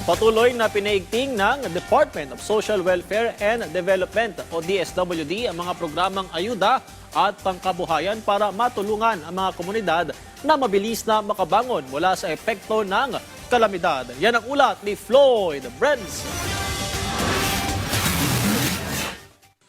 Patuloy na pinaigting ng Department of Social Welfare and Development o DSWD ang mga programang ayuda at pangkabuhayan para matulungan ang mga komunidad na mabilis na makabangon mula sa epekto ng kalamidad. Yan ang ulat ni Floyd Brenz.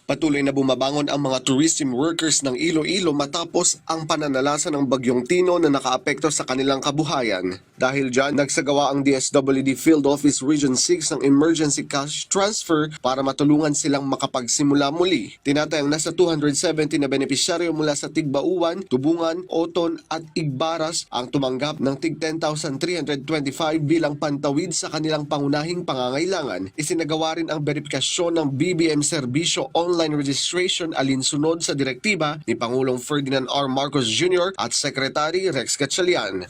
Patuloy na bumabangon ang mga tourism workers ng Iloilo matapos ang pananalasa ng Bagyong Tino na nakaapekto sa kanilang kabuhayan. Dahil dyan, nagsagawa ang DSWD Field Office Region 6 ng emergency cash transfer para matulungan silang makapagsimula muli. Tinatayang nasa 270 na benepisyaryo mula sa Tigbauan, Tubungan, Oton at Igbaras ang tumanggap ng tig 10,325 bilang pantawid sa kanilang pangunahing pangangailangan. Isinagawa rin ang verifikasyon ng BBM Serbisyo online registration alinsunod sa direktiba ni Pangulong Ferdinand R. Marcos Jr. at Secretary Rex Gatchalian.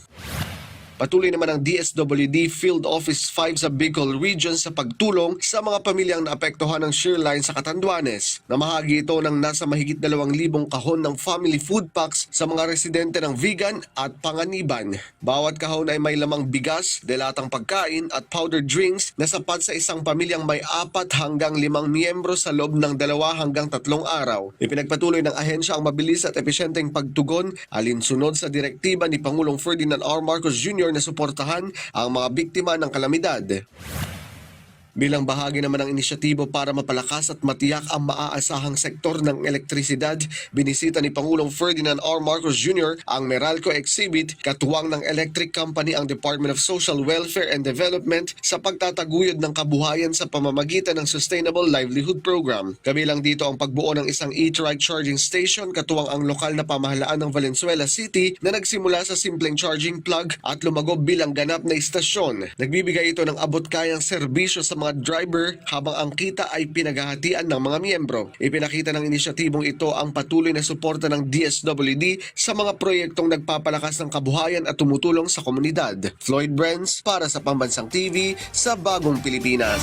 Patuloy naman ang DSWD Field Office 5 sa Bicol Region sa pagtulong sa mga pamilyang naapektuhan ng shear line sa Catanduanes. Namahagi ito ng nasa mahigit 2,000 kahon ng family food packs sa mga residente ng Vigan at Panganiban. Bawat kahon ay may lamang bigas, delatang pagkain at powdered drinks na sapat sa isang pamilyang may 4 hanggang 5 miyembro sa loob ng 2 hanggang 3 araw. Ipinagpatuloy ng ahensya ang mabilis at epesyenteng pagtugon alinsunod sa direktiba ni Pangulong Ferdinand R. Marcos Jr. na suportahan ang mga biktima ng kalamidad. Bilang bahagi naman ng inisyatibo para mapalakas at matiyak ang maaasahang sektor ng elektrisidad, binisita ni Pangulong Ferdinand R. Marcos Jr. ang Meralco Exhibit, katuwang ng electric company ang Department of Social Welfare and Development sa pagtataguyod ng kabuhayan sa pamamagitan ng Sustainable Livelihood Program. Kabilang dito ang pagbuo ng isang e-trike charging station, katuwang ang lokal na pamahalaan ng Valenzuela City na nagsimula sa simpleng charging plug at lumago bilang ganap na istasyon. Nagbibigay ito ng abot-kayang serbisyo sa mga driver habang ang kita ay pinaghahatian ng mga miyembro. Ipinakita ng inisyatibong ito ang patuloy na suporta ng DSWD sa mga proyektong nagpapalakas ng kabuhayan at tumutulong sa komunidad. Floyd Brenz para sa Pambansang TV sa Bagong Pilipinas.